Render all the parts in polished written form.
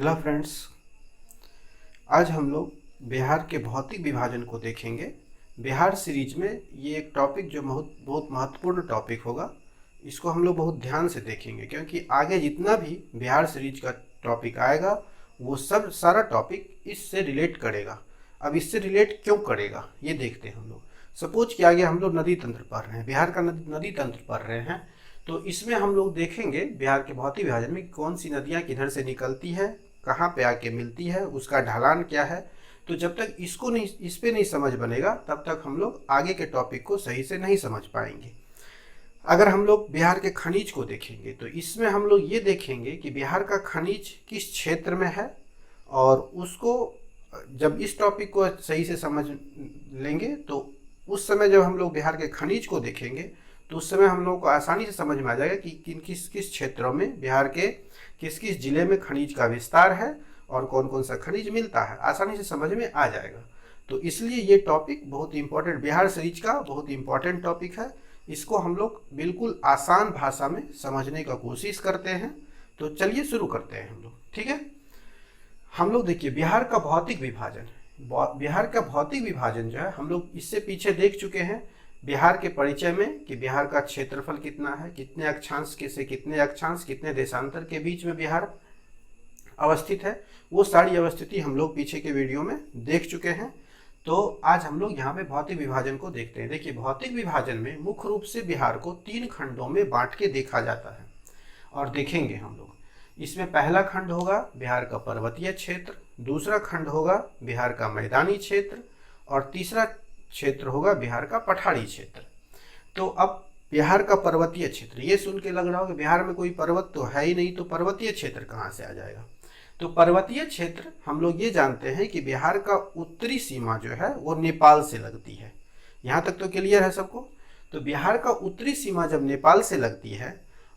Hello friends, आज हम लोग बिहार के भौतिक विभाजन को देखेंगे। बिहार सीरीज में ये एक टॉपिक जो बहुत बहुत महत्वपूर्ण टॉपिक होगा। इसको हम लोग बहुत ध्यान से देखेंगे क्योंकि आगे जितना भी बिहार सीरीज का टॉपिक आएगा वो सब सारा टॉपिक इससे रिलेट करेगा। अब इससे रिलेट क्यों करेगा ये देखते हैं हम लोग। सपोज कि आगे हम लोग नदी तंत्र पढ़ रहे हैं, बिहार का नदी तंत्र पढ़ रहे हैं, तो इसमें हम लोग देखेंगे बिहार के भौतिक विभाजन में कौन सी नदियाँ किधर से निकलती है, कहाँ पे आके मिलती है, उसका ढलान क्या है। तो जब तक इसको नहीं, इस पे नहीं समझ बनेगा तब तक हम लोग आगे के टॉपिक को सही से नहीं समझ पाएंगे। अगर हम लोग बिहार के खनिज को देखेंगे तो इसमें हम लोग ये देखेंगे कि बिहार का खनिज किस क्षेत्र में है, और उसको जब इस टॉपिक को सही से समझ लेंगे तो उस समय जब हम लोग बिहार के खनिज को देखेंगे तो उस समय हम लोगों को आसानी से समझ में आ जाएगा कि किस किस क्षेत्रों में, बिहार के किस किस जिले में खनिज का विस्तार है और कौन कौन सा खनिज मिलता है, आसानी से समझ में आ जाएगा। तो इसलिए ये टॉपिक बहुत इंपॉर्टेंट, बिहार सीरीज का बहुत इंपॉर्टेंट टॉपिक है। इसको हम लोग बिल्कुल आसान भाषा में समझने का कोशिश करते हैं। तो चलिए शुरू करते हैं हम लोग, ठीक है। हम लोग देखिए बिहार का भौतिक विभाजन, बिहार का भौतिक विभाजन जो है हम लोग इससे पीछे देख चुके हैं बिहार के परिचय में कि बिहार का क्षेत्रफल कितना है, कितने अक्षांश के से कितने अक्षांश, कितने देशांतर के बीच में बिहार अवस्थित है, वो सारी अवस्थिति हम लोग पीछे के वीडियो में देख चुके हैं। तो आज हम लोग यहाँ पे भौतिक विभाजन को देखते हैं। देखिए भौतिक विभाजन में मुख्य रूप से बिहार को 3 खंडों में बांट के देखा जाता है और देखेंगे हम लोग। इसमें पहला खंड होगा बिहार का पर्वतीय क्षेत्र, दूसरा खंड होगा बिहार का मैदानी क्षेत्र और तीसरा क्षेत्र होगा बिहार का पठारी क्षेत्र। तो अब बिहार का पर्वतीय क्षेत्र, ये सुन के लग रहा होगा बिहार में कोई पर्वत तो है ही नहीं, तो पर्वतीय क्षेत्र कहाँ से आ जाएगा। तो पर्वतीय क्षेत्र हम लोग ये जानते हैं कि बिहार का उत्तरी सीमा जो है वो नेपाल से लगती है। यहाँ तक तो क्लियर है सबको। तो बिहार का उत्तरी सीमा जब नेपाल से लगती है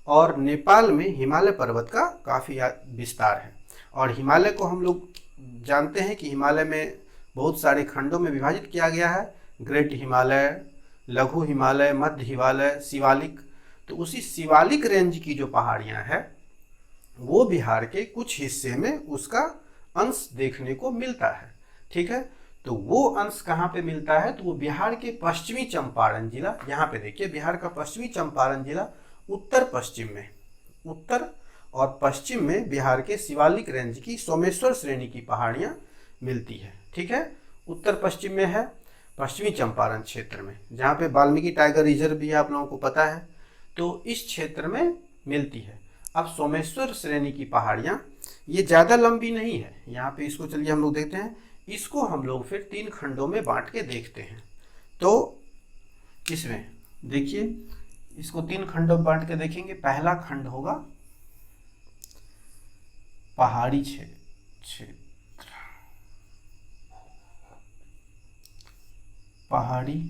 और नेपाल में हिमालय पर्वत का काफ़ी विस्तार है, और हिमालय को हम लोग जानते हैं कि हिमालय में बहुत सारे खंडों में विभाजित किया गया है, ग्रेट हिमालय, लघु हिमालय, मध्य हिमालय, शिवालिक। तो उसी शिवालिक रेंज की जो पहाड़ियाँ हैं वो बिहार के कुछ हिस्से में उसका अंश देखने को मिलता है, ठीक है। तो वो अंश कहाँ पे मिलता है, तो वो बिहार के पश्चिमी चंपारण जिला, यहाँ पे देखिए बिहार का पश्चिमी चंपारण जिला उत्तर पश्चिम में, उत्तर और पश्चिम में बिहार के शिवालिक रेंज की सोमेश्वर श्रेणी की पहाड़ियाँ मिलती है, ठीक है। उत्तर पश्चिम में है पश्चिमी चंपारण क्षेत्र में, जहाँ पे वाल्मीकि टाइगर रिजर्व भी आप लोगों को पता है, तो इस क्षेत्र में मिलती है। अब सोमेश्वर श्रेणी की पहाड़ियाँ ये ज़्यादा लंबी नहीं है, यहाँ पे इसको चलिए हम लोग देखते हैं। इसको हम लोग फिर 3 खंडों में बांट के देखते हैं। तो इसमें देखिए इसको 3 खंडों में बांट के देखेंगे। पहला खंड होगा पहाड़ी क्षेत्र, पहाड़ी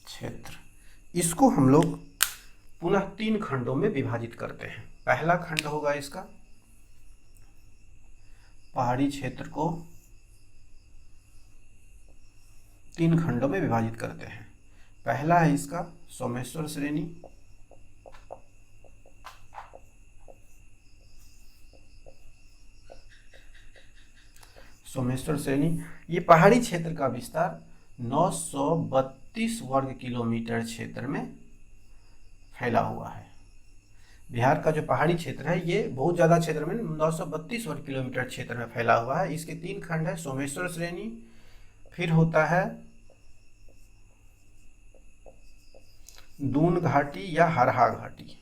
क्षेत्र, इसको हम लोग पुनः 3 खंडों में विभाजित करते हैं। पहला खंड होगा इसका, पहाड़ी क्षेत्र को 3 खंडों में विभाजित करते हैं। पहला है इसका सोमेश्वर श्रेणी, सोमेश्वर श्रेणी, ये पहाड़ी क्षेत्र का विस्तार 932 वर्ग किलोमीटर क्षेत्र में फैला हुआ है। बिहार का जो पहाड़ी क्षेत्र है ये बहुत ज़्यादा क्षेत्र में 932 वर्ग किलोमीटर क्षेत्र में फैला हुआ है। इसके 3 खंड है, सोमेश्वर श्रेणी, फिर होता है दून घाटी या हरहा घाटी,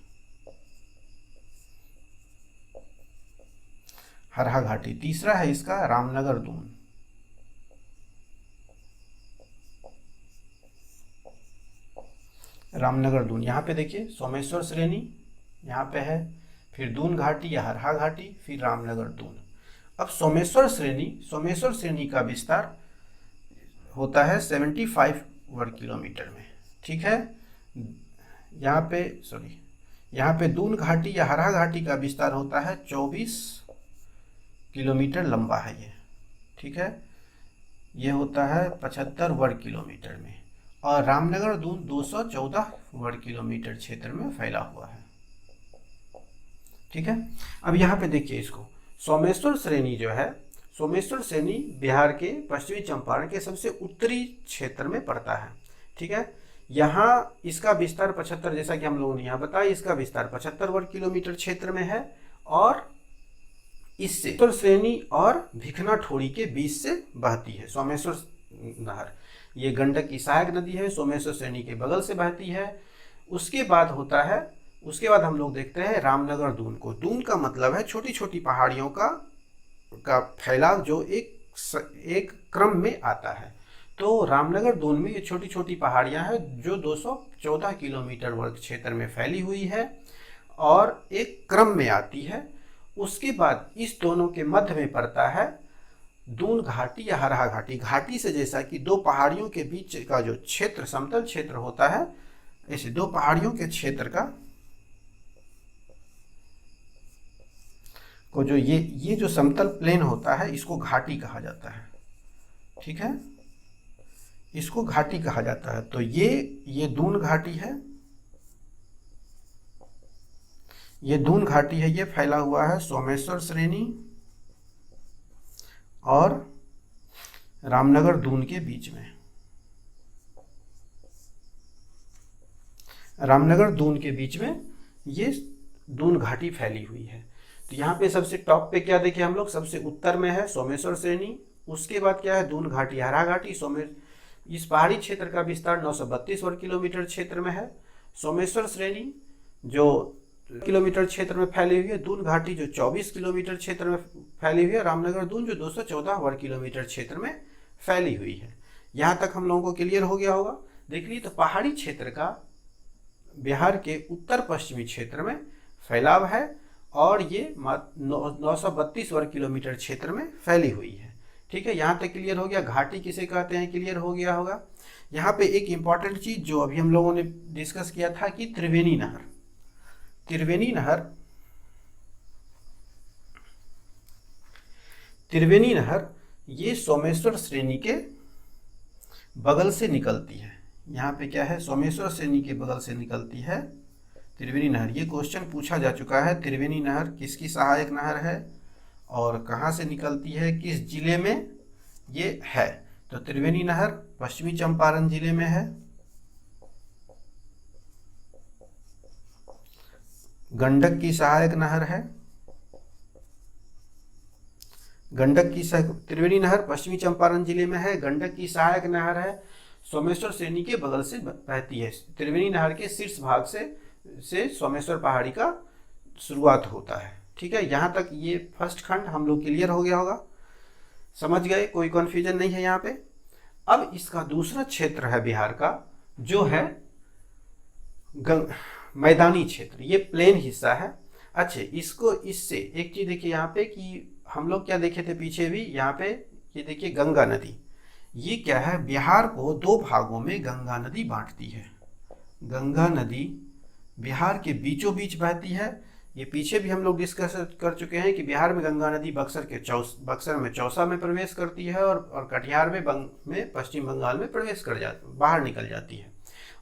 हरहा घाटी, तीसरा है इसका रामनगर दून, रामनगर दून। यहाँ पे देखिए सोमेश्वर श्रेणी यहाँ पे है, फिर दून घाटी या हरहा घाटी, फिर रामनगर दून। अब सोमेश्वर श्रेणी का विस्तार होता है 75 वर्ग किलोमीटर में, ठीक है। यहाँ पे दून घाटी या हरहा घाटी का विस्तार होता है 24 किलोमीटर लंबा है ये, ठीक है। ये होता है 75 वर्ग किलोमीटर में, और रामनगर दून 214 वर्ग किलोमीटर क्षेत्र में फैला हुआ है। ठीक है। अब यहाँ पे देखिए इसको, सोमेश्वर श्रेणी जो है, सोमेश्वर श्रेणी बिहार के पश्चिमी चंपारण के सबसे उत्तरी क्षेत्र में पड़ता है। ठीक है, यहाँ इसका विस्तार 75, जैसा कि हम लोगों ने यहाँ बताया, इसका विस्तार 75 वर्ग किलोमीटर क्षेत्र में है और इससे सोमेश्वर श्रेणी और भिखना ठोड़ी के बीच से बहती है सोमेश्वर नहर। ये गंडक की सहायक नदी है, सोमेश्वर श्रेणी के बगल से बहती है। उसके बाद होता है, उसके बाद हम लोग देखते हैं रामनगर दून को। दून का मतलब है छोटी छोटी पहाड़ियों का फैलाव जो एक क्रम में आता है। तो रामनगर दून में ये छोटी छोटी पहाड़ियां हैं जो 214 किलोमीटर वर्ग क्षेत्र में फैली हुई है और एक क्रम में आती है। उसके बाद इस दोनों के मध्य में पड़ता है दून घाटी या हरहा घाटी। घाटी से जैसा कि दो पहाड़ियों के बीच का जो क्षेत्र समतल क्षेत्र होता है, ऐसे दो पहाड़ियों के क्षेत्र का को जो ये जो समतल प्लेन होता है इसको घाटी कहा जाता है। ठीक है, इसको घाटी कहा जाता है। तो ये दून घाटी है, ये दून घाटी है, ये फैला हुआ है सोमेश्वर श्रेणी और रामनगर दून के बीच में। रामनगर दून के बीच में ये दून घाटी फैली हुई है। तो यहाँ पे सबसे टॉप पे क्या देखें हम लोग, सबसे उत्तर में है सोमेश्वर श्रेणी, उसके बाद क्या है दून घाटी, हरहा घाटी। इस पहाड़ी क्षेत्र का विस्तार 932 वर्ग किलोमीटर क्षेत्र में है। सोमेश्वर श्रेणी जो किलोमीटर क्षेत्र में फैली हुई है, दून घाटी जो 24 किलोमीटर क्षेत्र में फैली हुई है, रामनगर दून जो 214 वर्ग किलोमीटर क्षेत्र में फैली हुई है। यहाँ तक हम लोगों को क्लियर हो गया होगा। देख लीजिए, तो पहाड़ी क्षेत्र का बिहार के उत्तर पश्चिमी क्षेत्र में फैलाव है और ये 932 वर्ग किलोमीटर क्षेत्र में फैली हुई है। ठीक है, यहाँ तक क्लियर हो गया। घाटी किसे कहते हैं क्लियर हो गया होगा। यहाँ पे एक इंपॉर्टेंट चीज जो अभी हम लोगों ने डिस्कस किया था कि त्रिवेणी नहर, त्रिवेणी नहर ये सोमेश्वर श्रेणी के बगल से निकलती है। यहाँ पे क्या है, सोमेश्वर श्रेणी के बगल से निकलती है त्रिवेणी नहर। ये क्वेश्चन पूछा जा चुका है, त्रिवेणी नहर किसकी सहायक नहर है और कहाँ से निकलती है, किस जिले में ये है। तो त्रिवेणी नहर पश्चिमी चंपारण जिले में है। गंडक की सहायक नहर है। त्रिवेणी नहर पश्चिमी चंपारण जिले में है, गंडक की सहायक नहर है, सोमेश्वर श्रेणी के बगल से बहती है। त्रिवेणी नहर के शीर्ष भाग से सोमेश्वर पहाड़ी का शुरुआत होता है। ठीक है, यहाँ तक ये फर्स्ट खंड हम लोग क्लियर हो गया होगा, समझ गए, कोई कन्फ्यूजन नहीं है यहाँ पे। अब इसका दूसरा क्षेत्र है बिहार का जो है मैदानी क्षेत्र, ये प्लेन हिस्सा है। अच्छा, इसको इससे एक चीज देखिए यहाँ पे कि हम लोग क्या देखे थे पीछे भी, यहाँ पे ये देखिए गंगा नदी, ये क्या है, बिहार को दो भागों में गंगा नदी बांटती है। गंगा नदी बिहार के बीचों बीच बहती है। ये पीछे भी हम लोग डिस्कस कर चुके हैं कि बिहार में गंगा नदी बक्सर में चौसा में प्रवेश करती है और कटिहार में पश्चिम बंगाल में प्रवेश कर बाहर निकल जाती है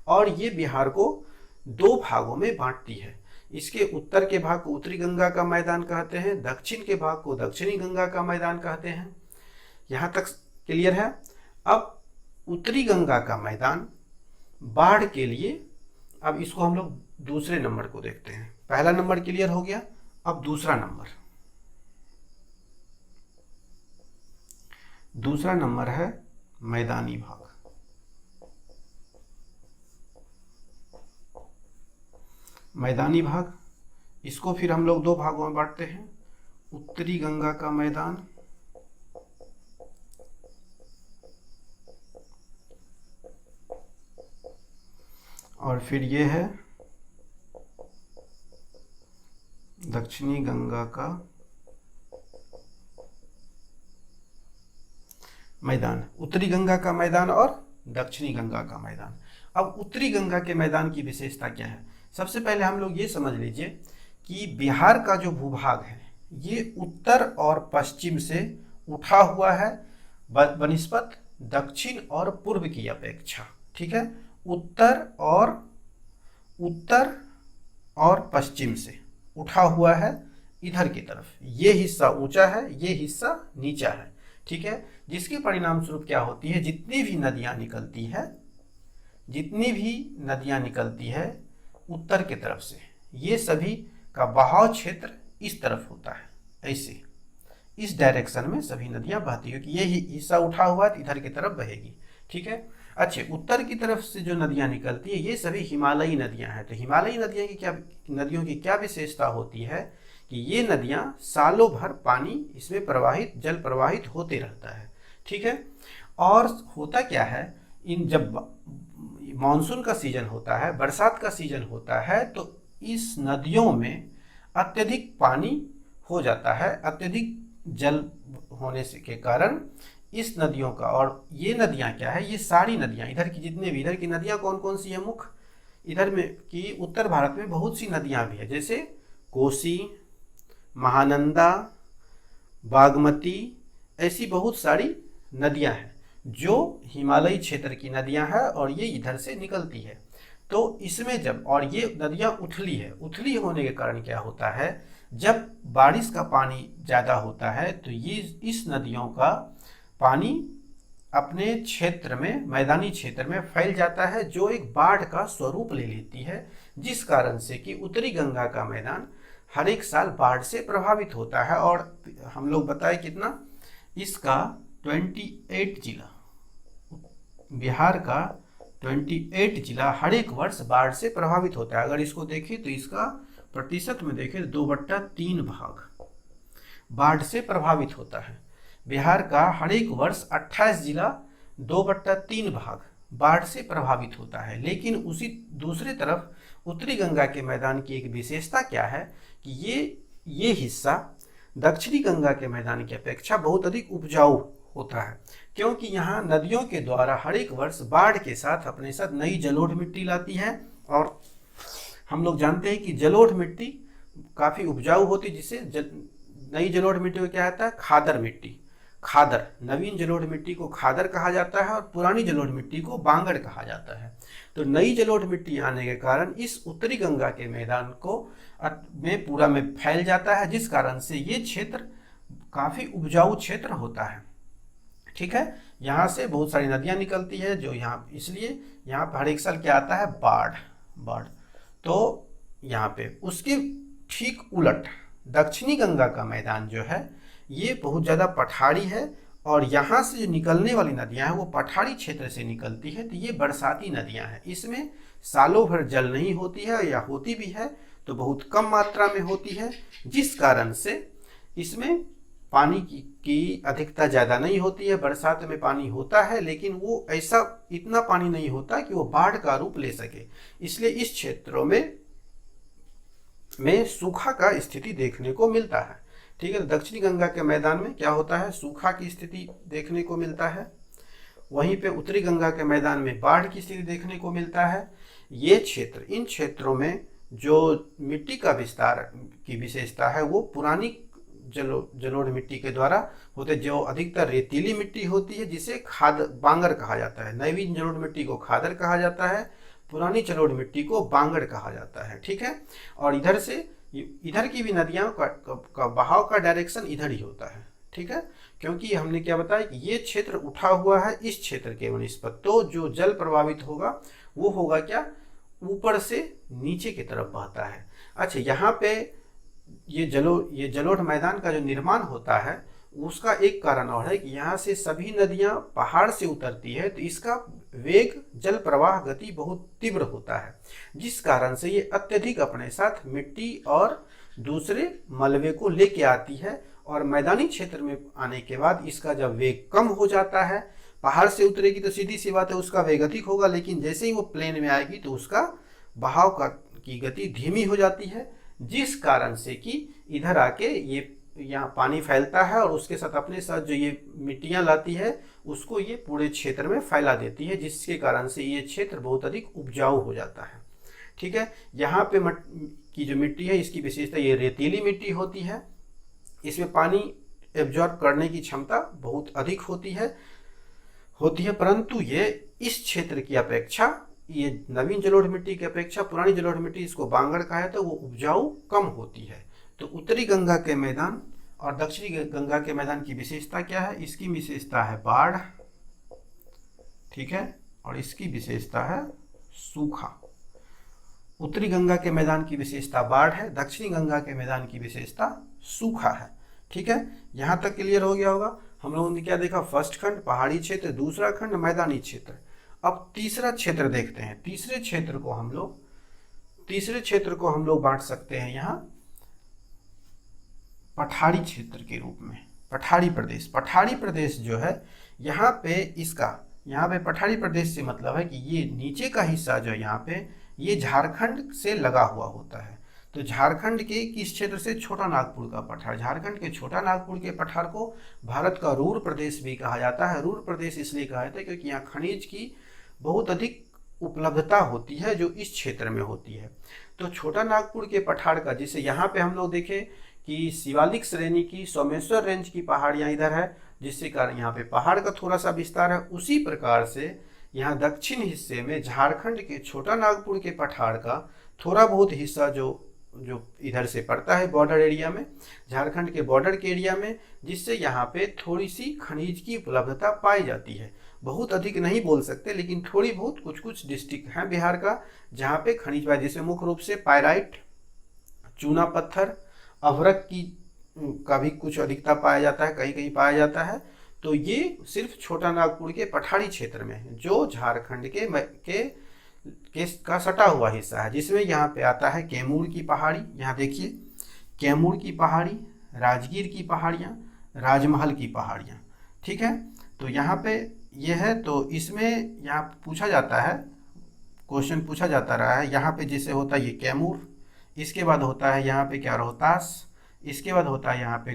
और ये बिहार को दो भागों में बांटती है। इसके उत्तर के भाग को उत्तरी गंगा का मैदान कहते हैं, दक्षिण के भाग को दक्षिणी गंगा का मैदान कहते हैं। यहाँ तक क्लियर है। अब उत्तरी गंगा का मैदान बाढ़ के लिए, अब इसको हम लोग दूसरे नंबर को देखते हैं। पहला नंबर क्लियर हो गया, अब दूसरा नंबर है मैदानी भाग। मैदानी भाग, इसको फिर हम लोग दो भागों में बांटते हैं, उत्तरी गंगा का मैदान और फिर ये है दक्षिणी गंगा का मैदान। उत्तरी गंगा का मैदान और दक्षिणी गंगा का मैदान। अब उत्तरी गंगा के मैदान की विशेषता क्या है, सबसे पहले हम लोग ये समझ लीजिए कि बिहार का जो भूभाग है ये उत्तर और पश्चिम से उठा हुआ है बनिस्पत दक्षिण और पूर्व की अपेक्षा। ठीक है, उत्तर और पश्चिम से उठा हुआ है इधर की तरफ, ये हिस्सा ऊंचा है, ये हिस्सा नीचा है, ठीक है। जिसके परिणाम स्वरूप क्या होती है, जितनी भी नदियां निकलती है उत्तर की तरफ से, ये सभी का बहाव क्षेत्र इस तरफ होता है, ऐसे इस डायरेक्शन में सभी नदियां बहती है, क्योंकि ये हिस्सा उठा हुआ है इधर की तरफ बहेगी, ठीक है। अच्छा, उत्तर की तरफ से जो नदियां निकलती है ये सभी हिमालयी नदियां हैं। तो हिमालयी नदियों की क्या विशेषता होती है कि ये नदियां सालों भर पानी इसमें जल प्रवाहित होते रहता है, ठीक है। और होता क्या है, जब मानसून का सीजन होता है, बरसात का सीजन होता है, तो इस नदियों में अत्यधिक पानी हो जाता है, अत्यधिक जल होने से के कारण इस नदियों का, और ये नदियां क्या है, ये सारी नदियां इधर की नदियां कौन कौन सी है मुख्य, इधर में कि उत्तर भारत में बहुत सी नदियां भी है, जैसे कोसी, महानंदा, बागमती, ऐसी बहुत सारी नदियां हैं जो हिमालयी क्षेत्र की नदियां हैं और ये इधर से निकलती है। तो इसमें जब, और ये नदियां उथली होने के कारण क्या होता है, जब बारिश का पानी ज़्यादा होता है तो ये इस नदियों का पानी अपने क्षेत्र में, मैदानी क्षेत्र में फैल जाता है, जो एक बाढ़ का स्वरूप ले लेती है, जिस कारण से कि उत्तरी गंगा का मैदान हर एक साल बाढ़ से प्रभावित होता है। और हम लोग बताए कितना, इसका 28 जिला, बिहार का 28 जिला हर एक वर्ष बाढ़ से प्रभावित होता है। अगर इसको देखें तो इसका प्रतिशत में देखें तो 2/3 भाग बाढ़ से प्रभावित होता है। बिहार का हर एक वर्ष 28 जिला 2/3 भाग बाढ़ से प्रभावित होता है। लेकिन उसी दूसरी तरफ उत्तरी गंगा के मैदान की एक विशेषता क्या है कि ये हिस्सा दक्षिणी गंगा के मैदान की अपेक्षा बहुत अधिक उपजाऊ होता है, क्योंकि यहाँ नदियों के द्वारा हर एक वर्ष बाढ़ के साथ अपने साथ नई जलोढ़ मिट्टी लाती है। और हम लोग जानते हैं कि जलोढ़ मिट्टी काफ़ी उपजाऊ होती है, जिसे नई जलोढ़ मिट्टी को क्या आता है, खादर मिट्टी। नवीन जलोढ़ मिट्टी को खादर कहा जाता है और पुरानी जलोढ़ मिट्टी को बांगड़ कहा जाता है। तो नई जलोढ़ मिट्टी आने के कारण इस उत्तरी गंगा के मैदान को में पूरा में फैल जाता है, जिस कारण से ये क्षेत्र काफ़ी उपजाऊ क्षेत्र होता है, ठीक है। यहाँ से बहुत सारी नदियाँ निकलती है जो यहाँ, इसलिए यहाँ पर हर एक साल क्या आता है, बाढ़। तो यहाँ पे उसके ठीक उलट दक्षिणी गंगा का मैदान जो है ये बहुत ज़्यादा पठारी है, और यहाँ से जो निकलने वाली नदियाँ हैं वो पठारी क्षेत्र से निकलती है। तो ये बरसाती नदियाँ हैं, इसमें सालों भर जल नहीं होती है, या होती भी है तो बहुत कम मात्रा में होती है, जिस कारण से इसमें पानी की अधिकता ज़्यादा नहीं होती है। बरसात में पानी होता है, लेकिन वो इतना पानी नहीं होता कि वो बाढ़ का रूप ले सके, इसलिए इस क्षेत्रों में सूखा का स्थिति देखने को मिलता है, ठीक है। दक्षिणी गंगा के मैदान में क्या होता है, सूखा की स्थिति देखने को मिलता है। वहीं पे उत्तरी गंगा के मैदान में बाढ़ की स्थिति देखने को मिलता है। ये क्षेत्र, इन क्षेत्रों में जो मिट्टी का विस्तार की विशेषता है वो पुरानी जलोढ़ मिट्टी के द्वारा होते, जो अधिकतर रेतीली मिट्टी होती है, जिसे बांगर कहा जाता है। नवीन जलोढ़ मिट्टी को खादर कहा जाता है, पुरानी जलोढ़ मिट्टी को बांगड़ कहा जाता है, ठीक है। और इधर की भी नदियां का बहाव का डायरेक्शन इधर ही होता है, ठीक है, क्योंकि हमने क्या बताया कि ये क्षेत्र उठा हुआ है इस क्षेत्र के निस्बत, तो जो जल प्रभावित होगा वो होगा क्या, ऊपर से नीचे की तरफ बहता है। अच्छा, यहाँ पे ये जलोढ़ मैदान का जो निर्माण होता है उसका एक कारण और है कि यहाँ से सभी नदियाँ पहाड़ से उतरती है, तो इसका वेग, जल प्रवाह गति बहुत तीव्र होता है, जिस कारण से ये अत्यधिक अपने साथ मिट्टी और दूसरे मलबे को लेके आती है। और मैदानी क्षेत्र में आने के बाद इसका जब वेग कम हो जाता है, पहाड़ से उतरेगी तो सीधी सी बात है उसका वेग अधिक होगा, लेकिन जैसे ही वो प्लेन में आएगी तो उसका बहाव की गति धीमी हो जाती है, जिस कारण से कि इधर आके ये यहाँ पानी फैलता है और उसके साथ अपने साथ जो ये मिट्टियाँ लाती है उसको ये पूरे क्षेत्र में फैला देती है, जिसके कारण से ये क्षेत्र बहुत अधिक उपजाऊ हो जाता है, ठीक है। यहाँ पे की जो मिट्टी है इसकी विशेषता ये रेतीली मिट्टी होती है, इसमें पानी एब्जॉर्ब करने की क्षमता बहुत अधिक होती है, परंतु ये इस क्षेत्र की अपेक्षा ये नवीन जलोढ़ मिट्टी की अपेक्षा पुरानी जलोढ़ मिट्टी, इसको बांगड़ कहा है, तो वो उपजाऊ कम होती है। तो उत्तरी गंगा के मैदान और दक्षिणी गंगा के मैदान की विशेषता क्या है? इसकी विशेषता है बाढ़, ठीक है, और इसकी विशेषता है सूखा। उत्तरी गंगा के मैदान की विशेषता बाढ़ है, दक्षिणी गंगा के मैदान की विशेषता सूखा है, ठीक है। यहां तक क्लियर हो गया होगा। हम लोगों ने क्या देखा? फर्स्ट खंड पहाड़ी क्षेत्र, दूसरा खंड मैदानी क्षेत्र। अब तीसरा क्षेत्र देखते हैं। तीसरे क्षेत्र को हम लोग बांट सकते हैं यहाँ पठारी क्षेत्र के रूप में। पठारी प्रदेश जो है यहाँ पे पठारी प्रदेश से मतलब है कि ये नीचे का हिस्सा जो है यहाँ पे, ये झारखंड से लगा हुआ होता है। तो झारखंड के किस क्षेत्र से? छोटा नागपुर का पठार। झारखंड के छोटा नागपुर के पठार को भारत का रूर प्रदेश भी कहा जाता है। रूर प्रदेश इसलिए कहा जाता है क्योंकि यहाँ खनिज की बहुत अधिक उपलब्धता होती है जो इस क्षेत्र में होती है। तो छोटा नागपुर के पठार का, जिसे यहाँ पे हम लोग देखें कि शिवालिक श्रेणी की सोमेश्वर रेंज की पहाड़ियाँ इधर है, जिससे कारण यहाँ पे पहाड़ का थोड़ा सा विस्तार है। उसी प्रकार से यहाँ दक्षिण हिस्से में झारखंड के छोटा नागपुर के पठार का थोड़ा बहुत हिस्सा जो इधर से पड़ता है बॉर्डर एरिया में, झारखंड के बॉर्डर के एरिया में, जिससे यहाँ पे थोड़ी सी खनिज की उपलब्धता पाई जाती है। बहुत अधिक नहीं बोल सकते, लेकिन थोड़ी बहुत कुछ डिस्ट्रिक्ट हैं बिहार का जहाँ पे खनिज पाए, जैसे मुख्य रूप से पायराइट, चूना पत्थर, अभ्रक का भी कुछ अधिकता पाया जाता है, कहीं कहीं पाया जाता है। तो ये सिर्फ छोटा नागपुर के पठारी क्षेत्र में है, जो झारखंड के का सटा हुआ हिस्सा है, जिसमें यहाँ पे आता है कैमूर की पहाड़ी। यहाँ देखिए कैमूर की पहाड़ी, राजगीर की पहाड़ियाँ, राजमहल की पहाड़ियाँ, ठीक है। तो यहाँ पे यह है। तो इसमें यहाँ पूछा जाता है, क्वेश्चन पूछा जाता रहा है, यहाँ पे जैसे होता है ये कैमूर, इसके बाद होता है यहाँ पे क्या? रोहतास, इसके बाद होता है यहाँ पे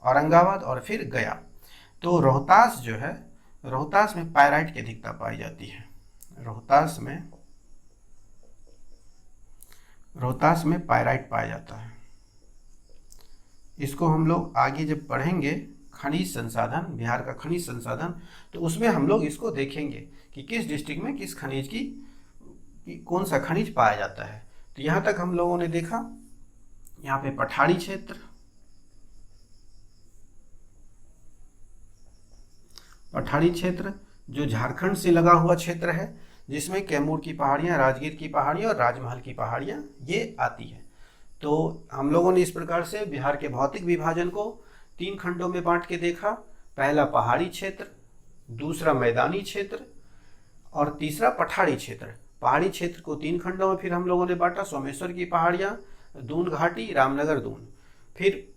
औरंगाबाद और फिर गया। तो रोहतास जो है, रोहतास में पायराइट की अधिकता पाई जाती है। रोहतास में पायराइट पाया जाता है। इसको हम लोग आगे जब पढ़ेंगे खनिज संसाधन, बिहार का खनिज संसाधन, तो उसमें हम लोग इसको देखेंगे कि किस डिस्ट्रिक्ट में किस खनिज की कौन सा खनिज पाया जाता है। तो यहाँ तक हम लोगों ने देखा, यहाँ पे पठारी क्षेत्र जो झारखंड से लगा हुआ क्षेत्र है, जिसमें कैमूर की पहाड़ियाँ, राजगीर की पहाड़ियाँ और राजमहल की पहाड़ियाँ ये आती है। तो हम लोगों ने इस प्रकार से बिहार के भौतिक विभाजन को 3 खंडों में बांट के देखा। पहला पहाड़ी क्षेत्र, दूसरा मैदानी क्षेत्र और तीसरा पठारी क्षेत्र। पहाड़ी क्षेत्र को 3 खंडों में फिर हम लोगों ने बांटा, सोमेश्वर की पहाड़ियाँ, दून घाटी, रामनगर दून। फिर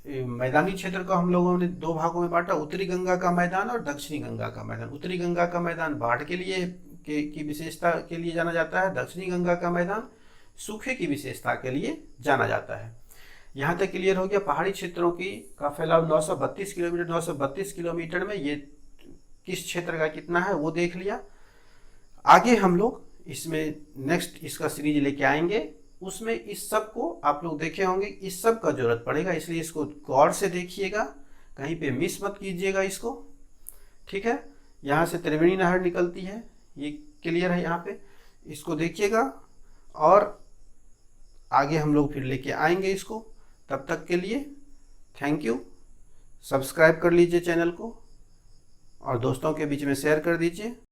मैदानी क्षेत्र को हम लोगों ने 2 भागों में बांटा, उत्तरी गंगा का मैदान और दक्षिणी गंगा का मैदान। उत्तरी गंगा का मैदान बाढ़ के लिए की विशेषता के लिए जाना जाता है, दक्षिणी गंगा का मैदान सूखे की विशेषता के लिए जाना जाता है। यहाँ तक क्लियर हो गया। पहाड़ी क्षेत्रों का फैलाव 932 किलोमीटर, 932 किलोमीटर में ये किस क्षेत्र का कितना है वो देख लिया। आगे हम लोग इसमें नेक्स्ट इसका सीरीज लेके आएंगे, उसमें इस सब को आप लोग देखे होंगे, इस सब का जरूरत पड़ेगा, इसलिए इसको गौर से देखिएगा, कहीं पे मिस मत कीजिएगा इसको, ठीक है। यहाँ से त्रिवेणी नहर निकलती है, ये क्लियर है यहाँ पे, इसको देखिएगा और आगे हम लोग फिर लेके आएंगे इसको। तब तक के लिए थैंक यू। सब्सक्राइब कर लीजिए चैनल को और दोस्तों के बीच में शेयर कर दीजिए।